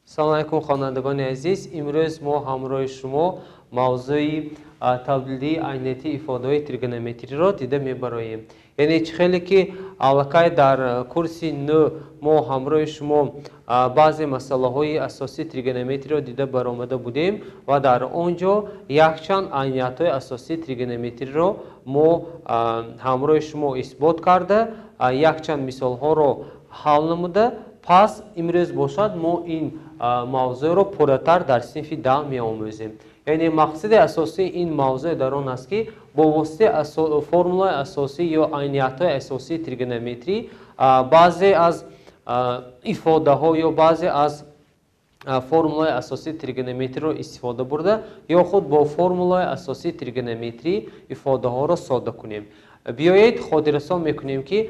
سلام علیکم خوانندگان عزیز. امروز ما همراه شما موضوع تبدیلی عینیتی ifade تریگونومتری را دیده میبریم. یعنی خیلی که علاقه در کورس نو ما همراه شما بعضی مسئله های اساسی تریگونومتری را دیده برآمده بودیم و در آنجا یک چند عینیت های اساسی تریگونومتری را ما همراه شما اثبات کرده، یک چند مثال ها را حل نموده. پس امروز باشد ما این موضوع رو پرتر در صنف 10 می آموزیم. یعنی مقصد اساسی این موضوع در آن است که با واسطه فرمولای اساسی یا عینیت های اساسی تریگونومتری بعضی از ifade ها یا بعضی از فرمولای اساسی تریگونومتری رو استفاده برده یا خود با فرمولای اساسی تریگونومتری ifade ها را ساده کنیم. بیایید خاطررسان میکنیم که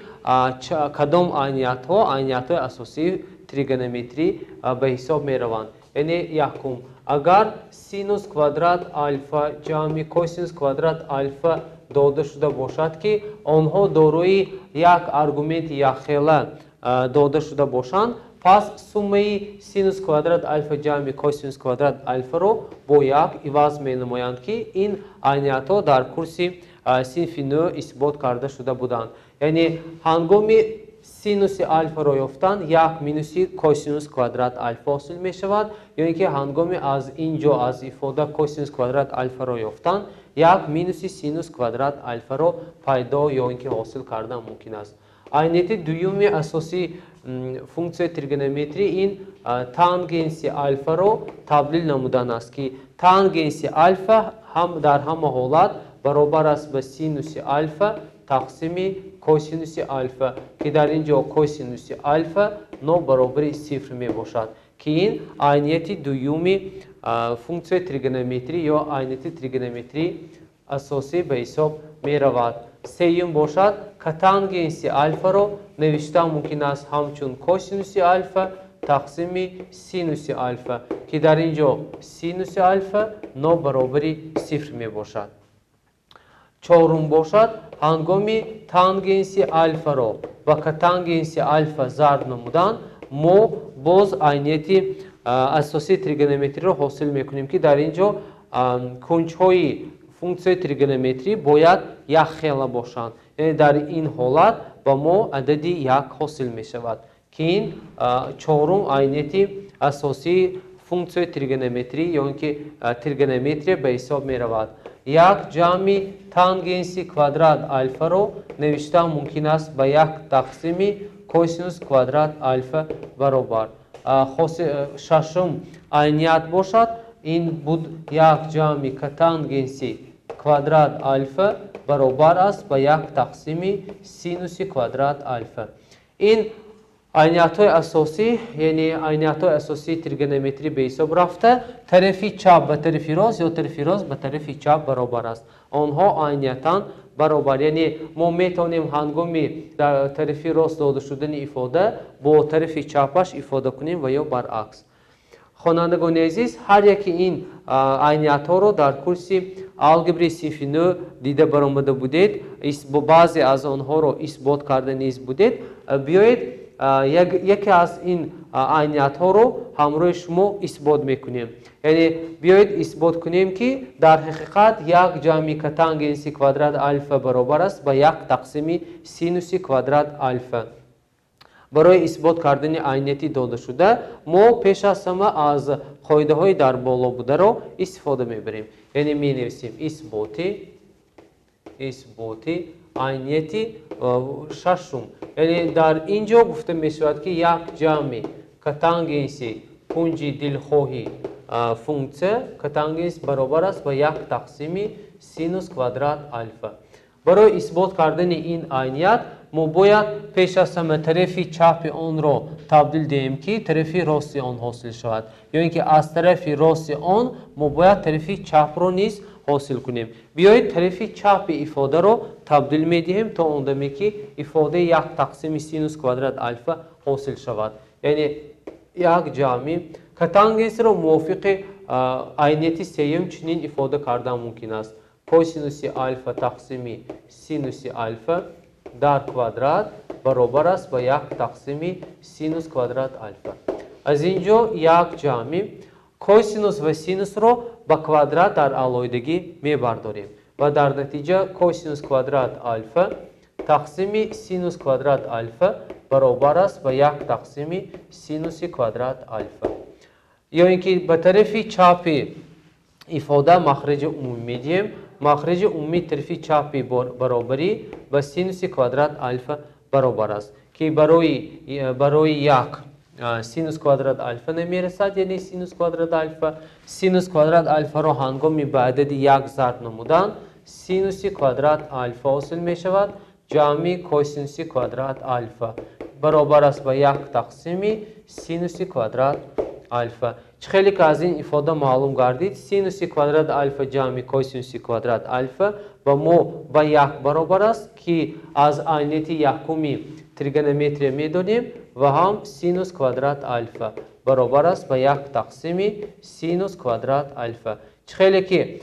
کدام عینیت های اساسی تریگونومتری به حساب می روند. یعنی یکم، اگر سینوس کوادرات الفا جمع کوسینوس کوادرات الفا داده شده باشد که آنها داروی یک ارگومنت یا خیله داده شده باشند، پس سومه سینوس کوادرات الفا جمع کوسینوس کوادرات الفا رو با یک عوض می نمایند که این عینیت ها در کورس صنف نو اثبات کرده شده بودند. یعنی هنگامی سینوس الفا را یافتن یک مینوس کوسینوس کوادرات الفا حاصل می شود، یعنی که هنگامی از اینجا از ifade کوسینوس کوادرات الفا را یافتن یک مینوس سینوس کوادرات الفا را پیدا یا اینکه حاصل کردن ممکن است. عینیت دوم اساسی فونکسیون تریگونومتری این تانگنس الفا را تبدیل نمودن است که تانگنس الفا هم در همه حالت برابر است به سینوس الفا تقسیم کوسینوس الفا که در اینجا کوسینوس الفا نو برابر صفر می باشد که این عینیت دومی فونکسیون تریگونومتری یا عینیت تریگونومتری اساسی به حساب می رود. سوم باشد که تانگنس الفا را نوشته ممکن است همچون کوسینوس الفا تقسیم سینوس الفا که در اینجا سینوس الفا نو برابر صفر می باشد. چهارم باشد هنگامی تانگنس الفا را و کتانگنس الفا ضرب نمودن ما باز عینیت اساسی تریگونومتری را حاصل میکنیم که در اینجا کنجهای فونکسیون تریگونومتری باید یک خیله باشند. یعنی در این حالت با ما عددی یک حاصل می شود که این چهارم عینیت اساسی فونکسیون تریگونومتری یا اینکه تریگونومتری به حساب می رود. یک جمع تانگنس کوادرات الفا رو نوشته ممکن است به یک تقسیم کوسینوس کوادرات الفا برابر. ششم عینیت باشد این بود یک جمع تانگنس کوادرات الفا برابر است به یک تقسیم سینوس کوادرات الفا. این عینیت های اساسی یعنی عینیت های اساسی تریگونومتری به حساب رفته. طرف چپ به طرف راست یا طرف راست به طرف چپ برابر است. آنها عینیتاً برابر، یعنی ما میتونیم هنگامی در طرف راست داده شدن ifade با طرف چپش ifade کنیم و یا برعکس. خوانندگان عزیز، هر یکی این عینیت ها رو در کورس الگبر صنف نو دیده برآمده بودید، بعضی از آنها رو اثبات کرده نیز بودید. بیایید یکی از این عینیت ها رو همراه شما اثبات میکنیم. یعنی بیایید اثبات کنیم که در حقیقت یک جمع تانگنس کوادرات الفا برابر است با یک تقسیم سینوس کوادرات الفا. برای اثبات کردن عینیتی داده شده ما پیش از همه از قاعده های در بالا بوده رو استفاده میبریم. یعنی می نویسیم اثباتی عینیتی ششم. یعنی در اینجا گفته می شود که یک جمع تانگنس کنج دلخواهی فونکسیون تانگنس برابر است با یک تقسیم سینوس کوادرات الفا. برای اثبات کردن این عینیت ما باید پیش از همه طرف چپ آن را تبدیل دهیم که طرف راست آن حاصل شود، یا اینکه از طرف راست آن ما باید طرف چپ را نیز حاصل کنیم. بیایید طرف چپ ifade را تبدیل می دهیم تا اندمی که ifade یک تقسیم سینوس کوادرات الفا حاصل شود. یعنی یک جمع تانگنس را موافق عینیت سوم چنین ifade کردن ممکن است. کوسینوس الفا تقسیم سینوس الفا در کوادرات برابر است با یک تقسیم سینوس کوادرات الفا. از اینجا یک جمع کوسینوس و سینوس رو با کوادرات در علایدگی میبرداریم و در نتیجه کوسینوس کوادرات الفا تقسیم سینوس کوادرات الفا برابر است با یک تقسیم سینوس کوادرات الفا. یا اینکه به طرف چپ ifade مخرج عمومی میدیم. مخرج عمومی طرف چپ برابری با سینوس کوادرات الفا برابر است که برای یک سینوس کوادرات الفا نمیرسد، یعنی سینوس کوادرات الفا را هنگامی به عدد یک ضرب نمودن سینوس کوادرات الفا حاصل می شود. جمع کوسینوس کوادرات الفا برابر است با یک تقسیم سینوس کوادرات الفا. خیلی که از این ifade معلوم گردید سینوس کوادرات الفا جمع کوسینوس کوادرات الفا و مو با یک برابر است که از عینیت یکمی تریگونومتری میدونیم و هم سینوس کوادرات الفا برابر است با یک تقسیم سینوس کوادرات الفا. خیلی که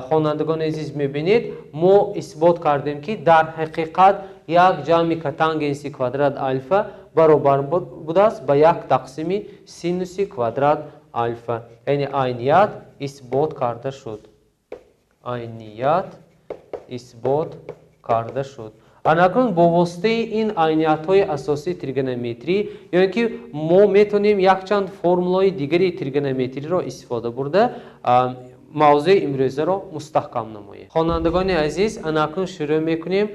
خوانندگان عزیز میبینید ما اثبات کردیم که در حقیقت یک جمع تانگنس کوادرات الفا برابر بوده است با یک تقسیم سینوس کوادرات الفا، یعنی عینیت اثبات کرده شد. عینیت اثبات کرده شد. اکنون با واسطه این عینیت های اساسی تریگونومتری یعنی که ما میتونیم یک چند فرمولای دیگری تریگونومتری را استفاده برده موضوع امروزه را مستحکم نماییم. خوانندگان عزیز اکنون شروع میکنیم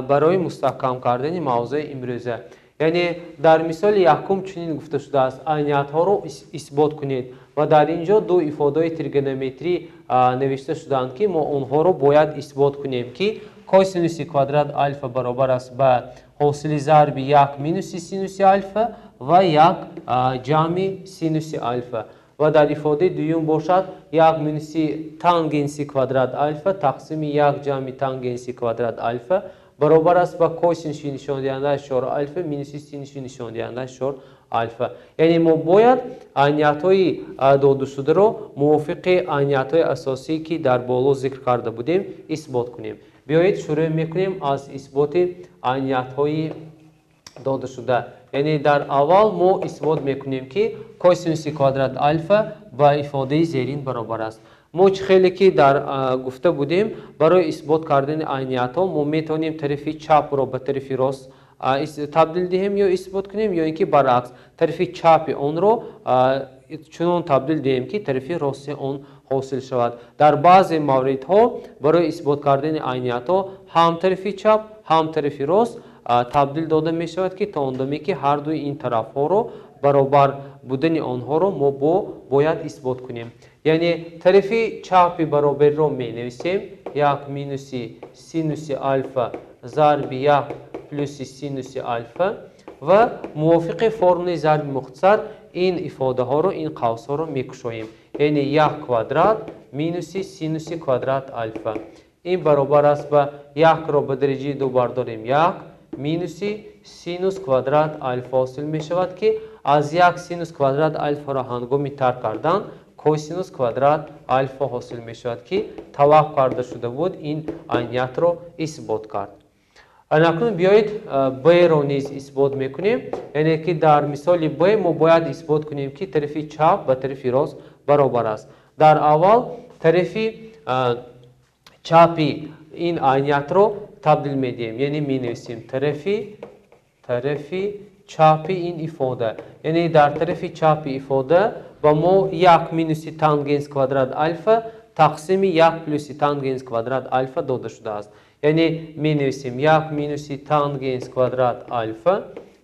برای مستحکم کردن موضوع امروزه. یعنی در مثال یکم چنین گفته شده است عینیت ها رو اثبات کنید و در اینجا دو ifade تریگونومتری نوشته شدند که ما اونها رو باید اثبات کنیم که کوسینوس کوادرات الفا برابر است با حاصل ضرب یک مینوس سینوس الفا و یک جمع سینوس الفا و در ifade دوم باشد یک مینوس تانگنس کوادرات الفا تقسیم یک جمع تانگنس کوادرات الفا برابر است با کوسینوس نشان دهنده شور الفا مینوس سینوس نشان دهنده شور الفا. یعنی ما باید عینیت های داده شده رو موافق عینیت های اساسی که در بالا ذکر کرده بودیم اثبات کنیم. بیایید شروع میکنیم از اثبات عینیت های داده شده. یعنی در اول ما اثبات میکنیم که کوسینوس کوادرات الفا با ifade زیرین برابر است. ما خیلی که در گفته بودیم برای اثبات کردن عینیت ها ما میتونیم طرف چپ رو به طرف راست تبدیل دهیم یا اثبات کنیم یا اینکه برعکس طرف چپ اون رو چنان تبدیل دهیم که طرف راست اون حاصل شود. در بعضی موردها برای اثبات کردن عینیت ها هم طرف چپ هم طرف راست تبدیل داده می شود که تا اندامی که هر دوی این طرف ها رو برابر بودن آنها رو ما باید اثبات کنیم. یعنی طرف چپ برابر رو می نویسیم یک مینوس سینوس الفا ضرب یک پلوس سینوس الفا و موافق فرمول ضرب مختصر این ifade ها رو این قوس ها رو میکشویم. یعنی یک کوادرات مینوس سینوس کوادرات الفا این برابر است با یک رو به درجه دو برداریم یک مینوس سینوس کوادرات الفا حاصل می شود که از یک سینوس کوادرات الفا را هنگامی ترک کردن کوسینوس کوادرات الفا حاصل می شود که توقع کرده شده بود این عینیت رو اثبات کرد. اکنون بیایید b رو نیز اثبات میکنیم. یعنی که در مثال b ما باید اثبات کنیم که طرف چپ و طرف راست برابر است. در اول طرف چپی این عینیت رو تبدیل میدیم یعنی می نویسیم طرف چپی این ifade یعنی در طرف چپی ifade با ما یک مینوس تانگنس کوادرات الفا تقسیم یک پلوس تانگنس کوادرات الفا داده شده است. یعنی می نویسیم یک مینوس تانگنس کوادرات الفا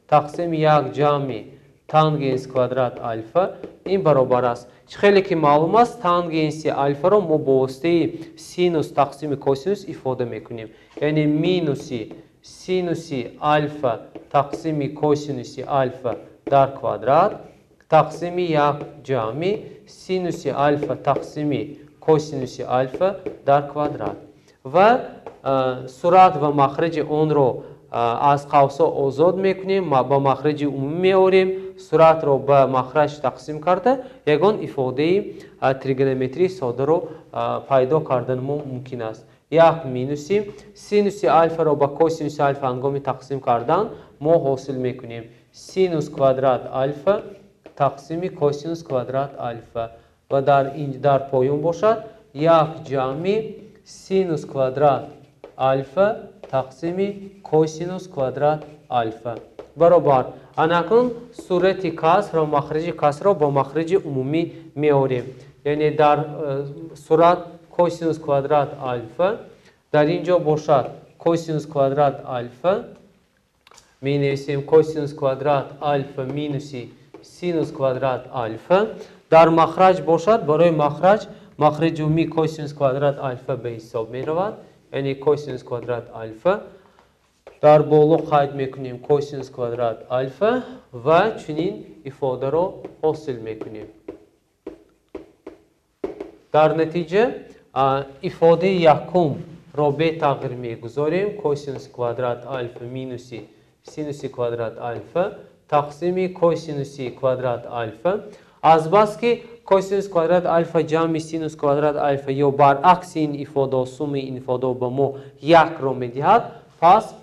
تقسیم یک جمع تانگنس کوادرات الفا این برابر است. خیلی که معلوم است تانگنس الفا رو ما با واسطه سینوس تقسیم کوسینوس ifade میکنیم. یعنی مینوس سینوس الفا تقسیم کوسینوس الفا در کوادرات تقسیم یک جمع سینوس الفا تقسیم کوسینوس الفا در کوادرات و صورت و مخرج اون رو از قوس آزاد میکنیم با مخرج عمومی میاریم صورت رو به مخرج تقسیم کرده یگان ifade تریگونومتری ساده رو پیدا کردن ما ممکن است. یک مینوس سینوس الفا رو با کوسینوس الفا هنگامی تقسیم کردن ما حاصل میکنیم سینوس کوادرات الفا тақсими косинус квадрат альфа ва дар поён бошад 1 ҷамъи синус квадрат альфа тақсими косинус квадрат альфа баробар. Анакун сурати каср ва махраҷи касрро бо махраҷи умумӣ меорем. Яъне дар сурат косинус квадрат альфа дар ин ҷо бошад косинус квадрат альфа менависем косинус квадрат альфа минуси синус квадрат альфа. Дар махраҷ бошад барои махраҷи умумӣ косинус квадрат альфа ба ҳисоб меравад. Яъне косинус квадрат альфа дар боло қайд мекунем косинус квадрат альфа ва чунин ифодаро ҳосил мекунем. Дар натиҷа ифодаи якумро бетағйир мегузорем косинус квадрат альфа минуси синуси квадрат альфа тақсими косинуси квадрат альфа. Азбаски косинус квадрат альфа ҷамъи синус квадрат альфа ё баръакси ин ифода сумми ин ифода ба мо якро медиҳад, пас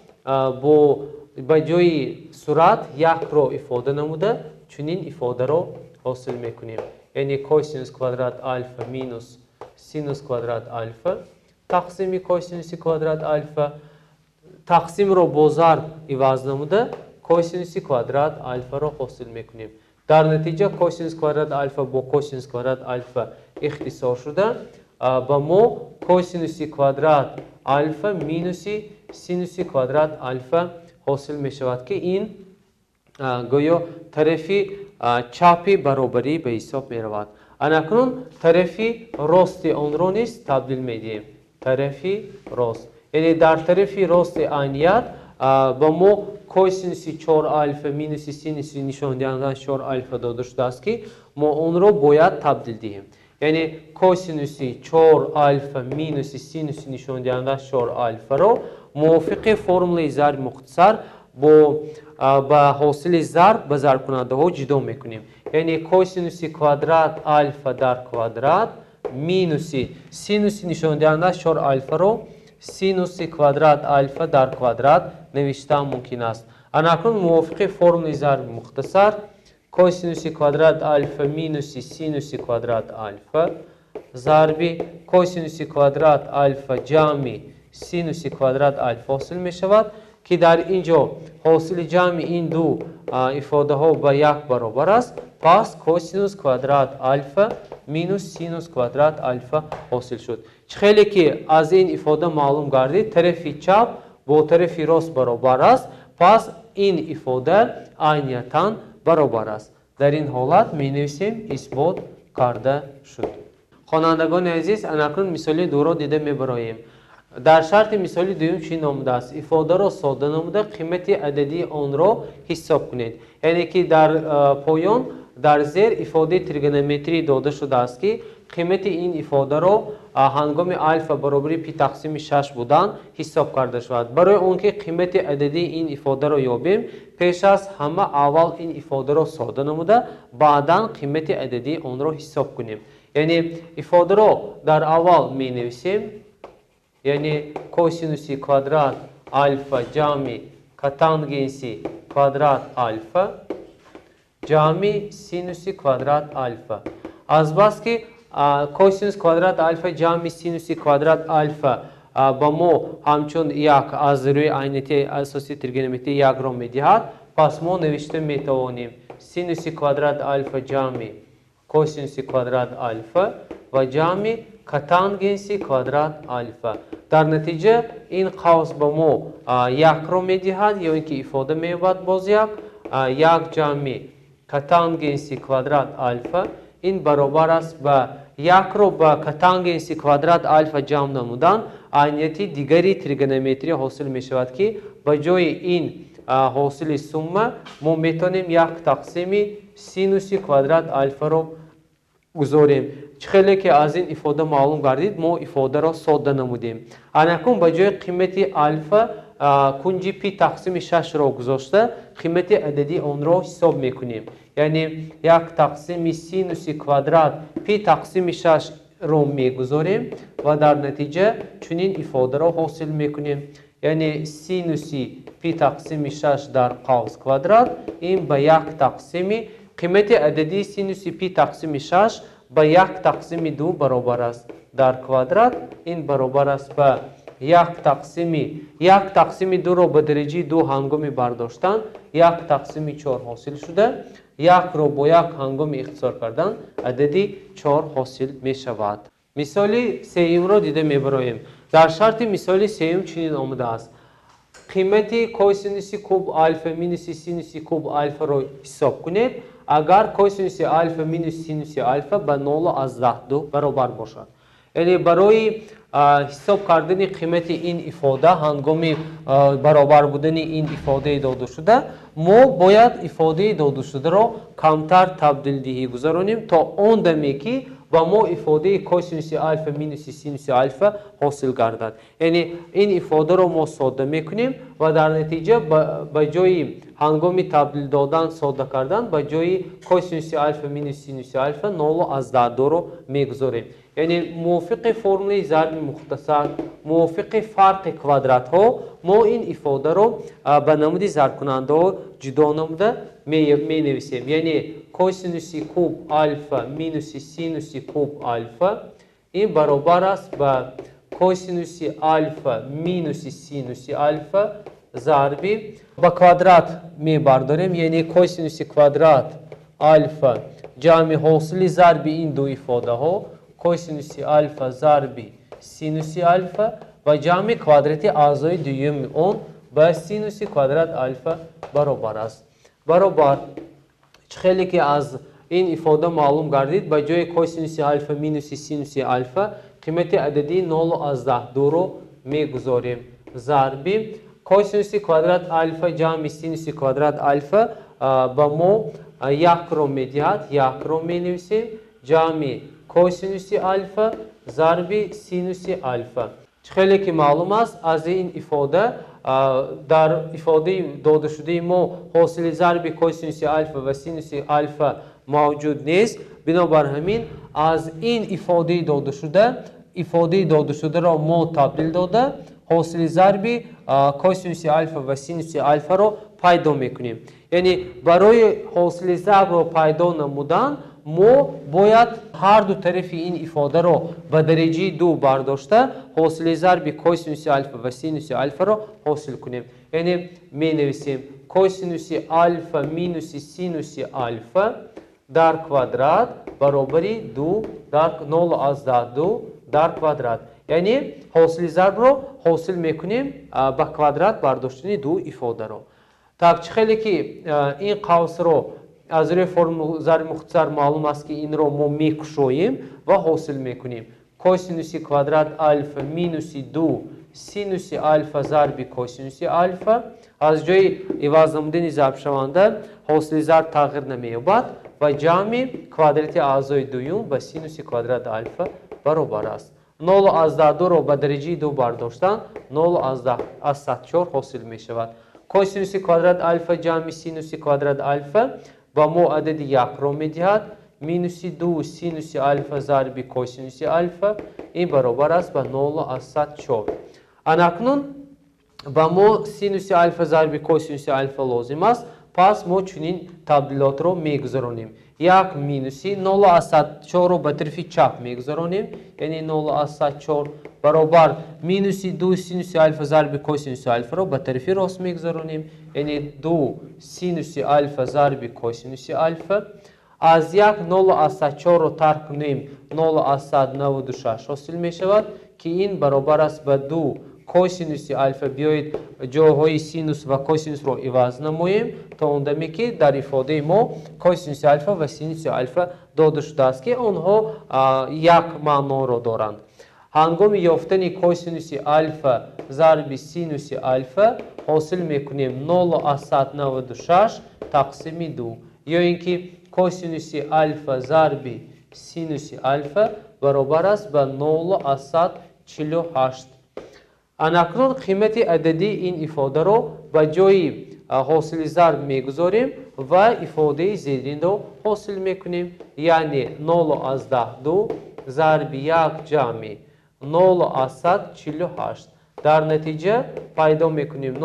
ба ҷои сурат якро ифода намуда чунин ифодаро ҳосил мекунем. Яъне косинус квадрат альфа минус синус квадрат альфа тақсими косинуси квадрат альфа. Тақсимро бо зарб иваз намуда косинуси квадрат альфаро ҳосил мекунем. Дар натиҷа косинус квадрат альфа бо косинус квадрат альфа ихтисор шуда ба мо косинуси квадрат альфа минуси синуси квадрат альфа ҳосил мешавад ки ин гӯё тарафи чапи баробарӣ ба ҳисоб меравад. Анакунун тарафи рости онро низ табдил медиҳем. Тарафи рост яъне дар тарафи рости айният ба мо косинуси 4 альфа минуси синуси нишондиҳандаи 4 альфа дода шудааст ки мо онро бояд табдил диҳем. Яъне косинуси 4 альфа минуси синуси нишондиҳандаи 4 альфаро мувофиқи формулаи зарби мухтасар ба ҳосили зарб ба зарбкунандаҳо ҷудо мекунем. Яъне косинуси квадрат альфа дар квадрат минуси синуси нишондиҳандаи 4 альфаро синуси квадрат альфа дар квадрат навиштан мумкин аст. Анакун мувофиқи формулаи зарби мухтасар косинуси квадрат альфа минуси синуси квадрат альфа зарби косинуси квадрат альфа ҷамъи синуси квадрат альфа ҳосил мешавад ки дар ин ҷо ҳосили ҷамъи ин ду ифодаҳо ба як баробар аст. Пас косинус квадрат альфа минус синус квадрат альфа ҳосил шуд. Хеле ки аз ин ифода маълум гардид тарафи чап бо тарафи рост баробар аст, пас ин ифода айниятан баробар аст. Дар ин ҳолат менависем исбот карда шуд. Хонандагони азиз, анакун мисоли дуро дида мебароем. Дар шарти мисоли дуюм чӣ номудааст? Ифодаро содда намуда қимати ададии онро ҳисоб кунед. Яъне ки дар поён дар зер ифодаи тригонометрӣ дода шудааст ки қимати ин ифодаро ҳангоми альфа баробари пи тақсими 6 будан ҳисоб карда шавад. Барои он ки қимати ададии ин ифодаро ёбем, пеш аз ҳама аввал ин ифодаро содда намуда баъдан қимати ададии онро ҳисоб кунем. Яъне ифодаро дар аввал менависем, яъне косинуси квадрат альфа ҷамъи катангенси квадрат альфа ҷамъи синуси квадрат альфа. Азбаски косинус квадрат альфа ҷамъи синуси квадрат альфа ба мо ҳамчун як аз рӯи айнияти асоси тригонометрии якро медиҳад, пас мо навишта метавонем синуси квадрат альфа ҷамъи косинуси квадрат альфа ва ҷамъи катангенси квадрат альфа. Дар натиҷа ин қавс ба мо якро медиҳад ё ин ки ифода меёбад боз як ҷамъи катангенси квадрат альфа. Ин баробар аст ба якро ба катангенси квадрат альфа ҷамъ намудан айнияти дигари тригонометрия ҳосил мешавад ки ба ҷои ин ҳосили сумма мо метавонем як тақсими синуси квадрат альфаро гузорем. Хеле ки аз ин ифода маълум гардид, мо ифодаро содда намудем. Анакун ба ҷои қимати альфа кунҷи пи тақсими 6ро гузошта қимати ададии онро ҳисоб мекунем. Яъне як тақсими синуси квадрат пи тақсими 6ро мегузорем ва дар натиҷа чунин ифодаро ҳосил мекунем. Яъне синуси пи тақсими 6 дар қавс квадрат ин ба як тақсими قیمت عددی سینوس پی تقسیم 6 به 1 تقسیم 2 برابر است. در کوادرات این برابر است به 1 تقسیم 2 رو به درجه 2 هنگام برداشتن 1 تقسیم 4 حاصل شده. 1 رو با 1 هنگام اختصار کردن عددی 4 حاصل می شود. مثال سوم رو دیده می براییم. در شرط مثال سوم چنین آمده است. قیمت کوسینوس کوب آلفا مینوس سینوس کوب آلفا رو حساب کنید. اگر کوسینوس آلفا مینوس سینوس آلفا به 0.2 برابر باشد. یعنی برای حساب کردن قیمت این افاده هنگام برابر بودن این افاده داده شده ما باید افاده داده شده را کمتر تبدیل دهی گذارانیم تا اون دمی که با ما افاده کوسینوس آلفا مینوس سینوس آلفا حاصل گردد. یعنی این افاده را ما ساده میکنیم و در نتیجه به جای هنگام تبدیل دادن ساده کردن به جای کوسینوس آلفا مینوس سینوس آلفا 0.2 رو میگذاریم. یعنی موافق فرمول ضرب مختصر موافق فرق کوادرات ها ما این افاده رو به نمود ضرب کننده ها جدا نموده می نویسیم. یعنی کوسینوس کوب آلفا مینوس سینوس کوب آلفا این برابر است به کوسینوس آلفا مینوس سینوس آلفا ضربی به کوادرات می برداریم. یعنی کوسینوس کوادرات آلفا جمع حاصل ضرب این دو افاده ها کوسینوس آلفا ضرب سینوس آلفا و جمع کوادراتی اعضای دوم اون به سینوس کوادرات آلفا برابر است. برابر خیلی که از این افاده معلوم گردید به جای کوسینوس آلفا مینوس سینوس آلفا قیمت عددی 0.2 رو میگذاریم. ضرب کوسینوس کوادرات آلفا جمع سینوس کوادرات آلفا به ما 1 رو میدهد 1 رو می نویسیم جمع کوسینوس آلفا ضرب سینوس آلفا. خیلی که معلوم است از این افاده در افاده داده شده ما حاصل ضرب کوسینوس آلفا و سینوس آلفا موجود نیست. بنابر همین از این افاده داده شده را ما تبدیل داده حاصل ضرب کوسینوس آلفا و سینوس آلفا رو پیدا میکنیم. یعنی برای حاصل ضرب رو پیدا نمودن ما باید هر دو طرف این افاده رو به درجه 2 برداشته حاصل ضرب کوسینوس آلفا و سینوس آلفا رو حاصل کنیم. یعنی می نویسیم کوسینوس آلفا مینوس سینوس آلفا در کوادرات برابر 2 در 0.2 در کوادرات. یعنی حاصل ضرب رو حاصل میکنیم به کوادرات برداشتن دو افاده رو. так خیلی که این قوس رو از روی فرم ضرب مختصر معلوم است که این رو ما میکشویم و حاصل میکنیم. کوسینوس کوادرات آلفا مینوس 2 سینوس آلفا ضرب کوسینوس آلفا از جای عوض نمودن ضرب شونده حاصل ضرب تغییر نمییابد و جمع کوادراتی اعضای دوم به سینوس کوادرات آلفا برابر است. 0.2 رو به درجه 2 برداشتن 0.4 حاصل می شود. کوسینوس کوادرات آلفا جمع سینوس کوادرات آلفا با ما عدد 1 رو می دهد. مینوس 2 سینوس آلفا ضرب کوسینوس آلفا این برابر است به 0.4. اکنون با ما سینوس آلفا ضرب کوسینوس آلفا لازم است. پس ما چنین تبدیلات رو میگذاریم. 1 مینوس 0.4 رو به طرف چپ میگذاریم. یعنی 0.4 برابر مینوس 2 سینوس آلفا ضرب کوسینوس آلفا رو به طرف راست میگذاریم. یعنی 2 سینوس آلفا ضرب کوسینوس آلفا از 1 0.4 رو ترک کنیم 0.96 حاصل می شود که این برابر است به 2 کوسینوس آلفا. بیایید جاهای سینوس و کوسینوس رو عوض نماییم تا اونجایی که در افاده ما کوسینوس آلفا و سینوس آلفا داده شده است که آنها یک معنا را دارند. هنگام یافتن کوسینوس آلفا ضرب سینوس آلفا حاصل میکنیم 0.96 تقسیم 2 یا اینکه کوسینوس آلفا ضرب سینوس آلفا برابر است به 0.48. اکنون قیمت عددی این افاده رو به جای حاصل ضرب میگذاریم و افاده زیرین رو حاصل میکنیم. یعنی 0.2 ضرب 1 جمع 0.48. در نتیجه پیدا میکنیم 0.2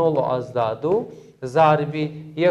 ضرب 1.48.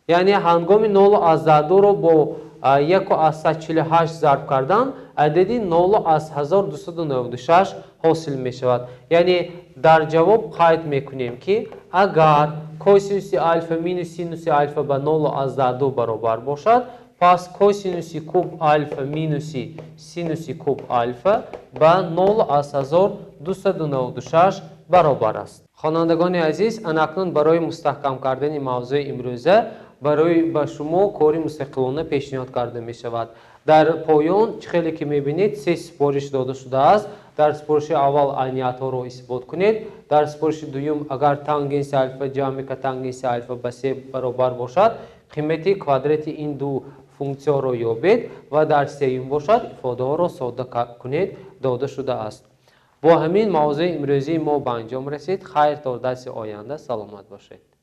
یعنی هنگام 0 از 2 رو با 1 از 148 ضرب کردن عددی 0 از 1296 حاصل می شود. یعنی در جواب قید میکنیم که اگر کوسینوس الفا مینوس سینوس الفا به 0 از 2 برابر باشد، پس کوسینوس کوب الفا مینوس سینوس کوب الفا به 0 از 1296 برابر است. خوانندگان عزیز، اکنون برای مستحکم کردن موضوع امروزه برای به شما کاری مستقلانه پیشنهاد کرده می شود. در پایان خیلی که می بینید 3 سپارش داده شده است. در سپارش اول عینیت ها را اثبات کنید. در سپارش دوم اگر تانگنس الفا جمع که تانگنس الفا به 3 برابر باشد، قیمت کوادرات این دو فونکسیون را یابید و در سوم باشد افاده ها را ساده کنید داده شده است. با همین موضوع امروزی ما به انجام رسید. خیر تا درس آینده. سلامت باشید.